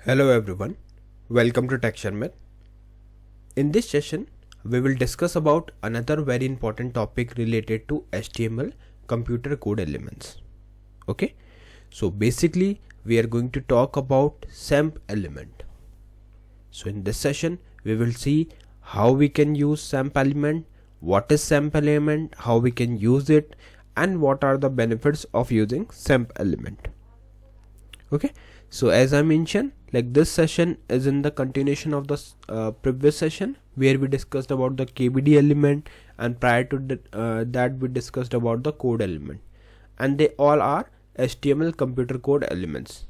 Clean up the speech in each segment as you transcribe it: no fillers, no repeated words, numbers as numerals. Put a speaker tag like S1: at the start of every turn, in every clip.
S1: Hello everyone, welcome to Sharmit. In this session, we will discuss about another very important topic related to HTML computer code elements. Okay, so basically we are going to talk about samp element. So in this session, we will see how we can use samp element, what is samp element, how we can use it, and what are the benefits of using samp element. Okay, so as I mentioned, like this session is in the continuation of the previous session where we discussed about the KBD element, and prior to that we discussed about the code element, and they all are HTML computer code elements.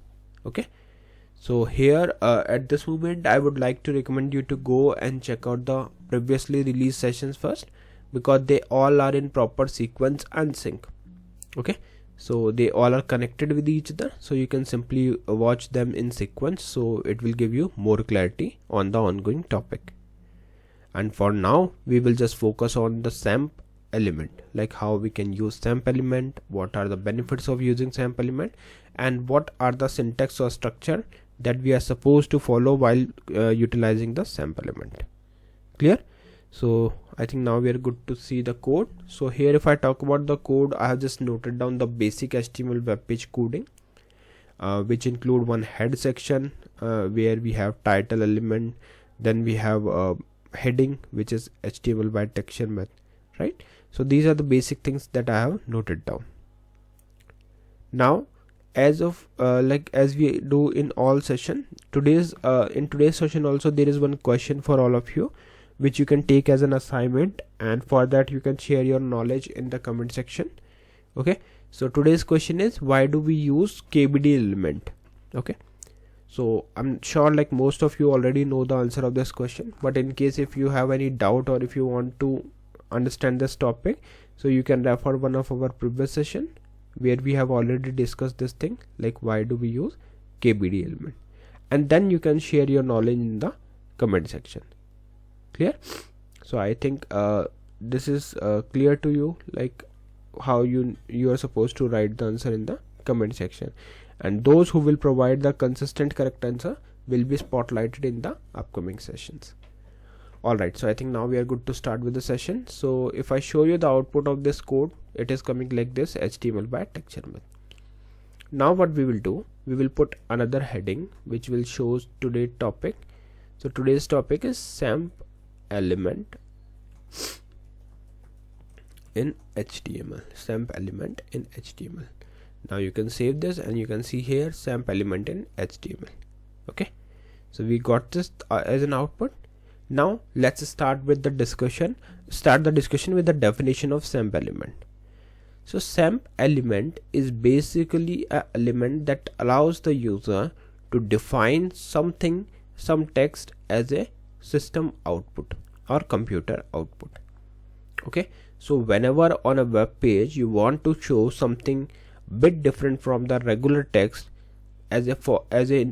S1: Okay, so here at this moment I would like to recommend you to go and check out the previously released sessions first, because they all are in proper sequence and sync. Okay, so they all are connected with each other, so you can simply watch them in sequence, so it will give you more clarity on the ongoing topic. And for now we will just focus on the samp element, like how we can use samp element, what are the benefits of using samp element, and what are the syntax or structure that we are supposed to follow while utilizing the samp element. Clear? So I think now we are good to see the code. So here if I talk about the code, I have just noted down the basic HTML web page coding, which include one head section where we have title element, then we have heading, which is HTML by texture method, right? So these are the basic things that I have noted down. Now as of as we do in all session, in today's session also there is one question for all of you, which you can take as an assignment, and for that you can share your knowledge in the comment section. Okay, so today's question is, why do we use KBD element? Okay, so I'm sure like most of you already know the answer of this question, but in case if you have any doubt or if you want to understand this topic, so you can refer one of our previous session where we have already discussed this thing, like why do we use KBD element, and then you can share your knowledge in the comment section. Clear? So I think this is clear to you, like how you are supposed to write the answer in the comment section, and those who will provide the consistent correct answer will be spotlighted in the upcoming sessions. Alright, so I think now we are good to start with the session. So if I show you the output of this code, it is coming like this: HTML by texture method. Now what we will do, we will put another heading which will show today's topic. So today's topic is samp element in HTML. Samp element in HTML. Now you can save this and you can see here samp element in HTML. Okay, so we got this as an output. Now let's start with the discussion. Start the discussion with the definition of samp element. So samp element is basically an element that allows the user to define some text as a system output or computer output. Okay, so whenever on a web page you want to show something bit different from the regular text as a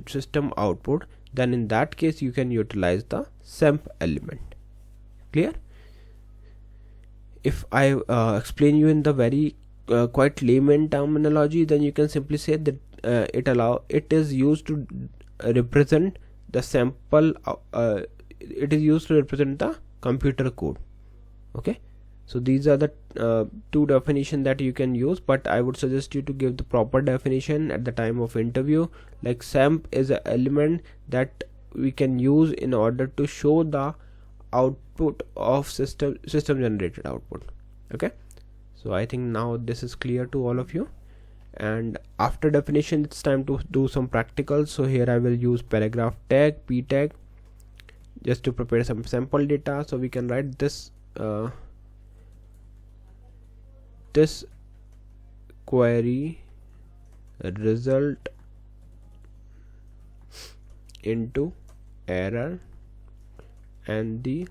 S1: system output, then in that case you can utilize the samp element. Clear? If I explain you in the very quite layman terminology, then you can simply say that it is used to represent the sample it is used to represent the computer code. Okay, so these are the two definitions that you can use, but I would suggest you to give the proper definition at the time of interview. Like samp is an element that we can use in order to show the output of system generated output. Okay, so I think now this is clear to all of you, and after definition it's time to do some practicals. So here I will use paragraph tag, p tag, just to prepare some sample data. So we can write this this query result into error, and the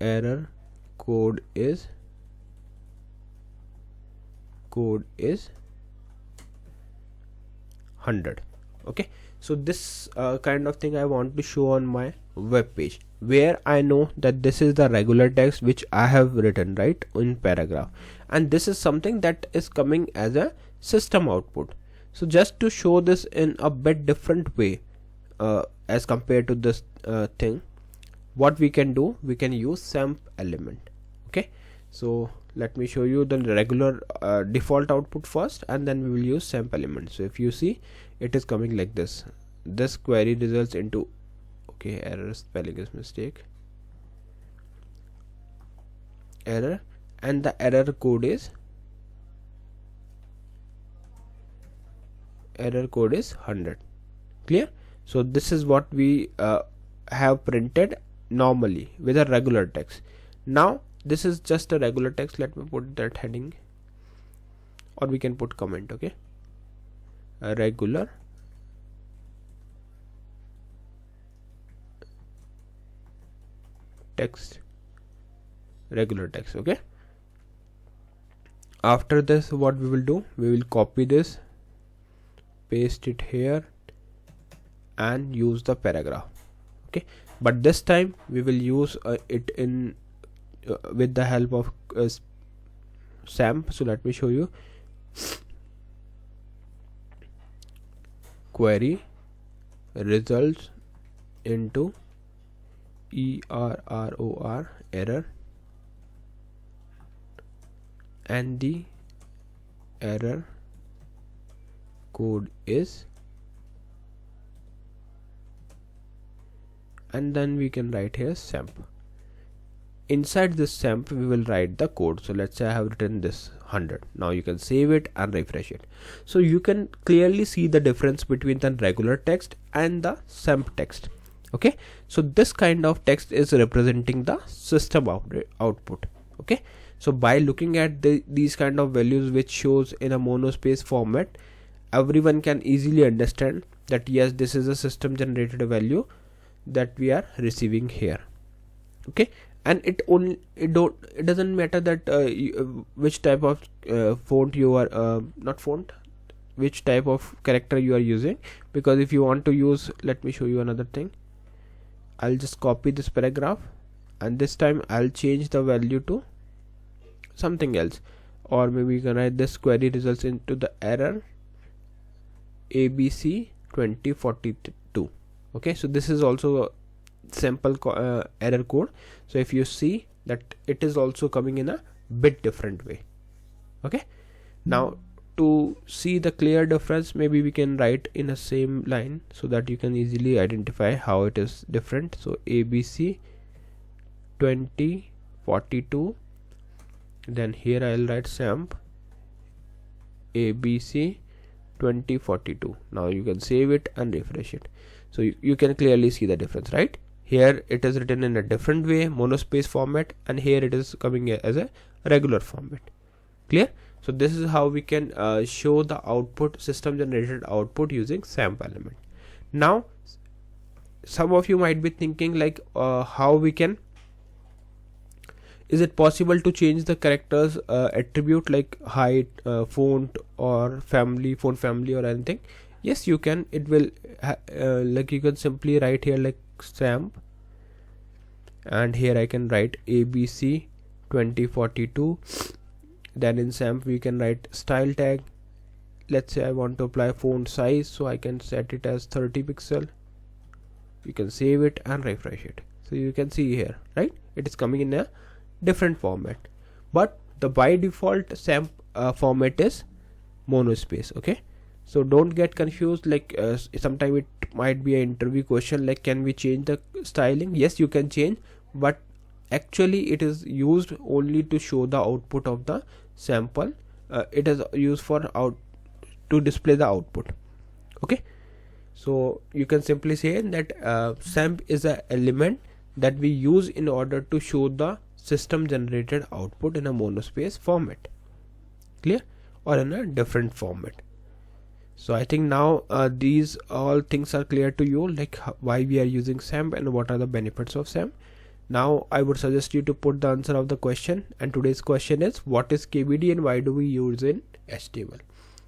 S1: error code is 100. Okay, so this kind of thing I want to show on my web page, where I know that this is the regular text which I have written right in paragraph, and this is something that is coming as a system output. So just to show this in a bit different way as compared to this thing, what we can do, we can use samp element. Okay, so let me show you the regular default output first, and then we will use samp element. So if you see, it is coming like this. This query results into, okay, error, spelling is mistake, error, and the error code is 100. Clear? So this is what we have printed normally with a regular text. Now this is just a regular text. Let me put that heading, or we can put comment. Okay, a regular text, regular text. Okay, after this, what we will do, we will copy this, paste it here, and use the paragraph. Okay, but this time we will use it in with the help of samp. So let me show you. Query results into error, and the error code is, and then we can write here samp. Inside this samp we will write the code. So let's say I have written this 100. Now you can save it and refresh it. So you can clearly see the difference between the regular text and the samp text. Okay, so this kind of text is representing the system output. Okay, so by looking at these kind of values which shows in a monospace format, everyone can easily understand that yes, this is a system generated value that we are receiving here. Okay, and it doesn't matter that which type of font you are which type of character you are using, because if you want to use, let me show you another thing. I'll just copy this paragraph, and this time I'll change the value to something else, or maybe you can write this query results into the error ABC 2042. Okay, so this is also a sample error code. So if you see that it is also coming in a bit different way. Okay, now to see the clear difference, maybe we can write in a same line so that you can easily identify how it is different. So ABC 2042, then here I'll write samp ABC 2042. Now you can save it and refresh it. So you can clearly see the difference, right? Here it is written in a different way, monospace format, and here it is coming as a regular format. Clear? So this is how we can show the output, system generated output, using samp element. Now some of you might be thinking like how we can, is it possible to change the characters attribute like height, font, or font family or anything? Yes, you can. It will like you can simply write here like samp, and here I can write ABC 2042. Then in samp we can write style tag. Let's say I want to apply font size, so I can set it as 30 pixel. You can save it and refresh it. So you can see here, right, it is coming in a different format, but the by default samp format is monospace. Okay, so don't get confused, like sometime it might be an interview question like, can we change the styling? Yes, you can change, but actually it is used only to show the output of the sample. It is used for to display the output. Okay, so you can simply say that samp is an element that we use in order to show the system generated output in a monospace format. Clear? Or in a different format. So I think now these all things are clear to you, like why we are using samp and what are the benefits of samp. Now I would suggest you to put the answer of the question, and today's question is, what is KBD and why do we use in HTML?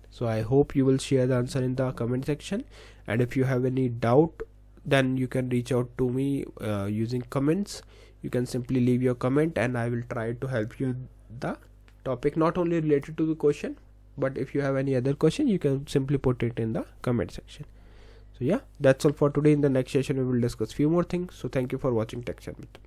S1: So I hope you will share the answer in the comment section, and if you have any doubt, then you can reach out to me using comments. You can simply leave your comment and I will try to help you the topic, not only related to the question but if you have any other question, you can simply put it in the comment section. So yeah, that's all for today. In the next session we will discuss few more things. So thank you for watching Tech Sharmit.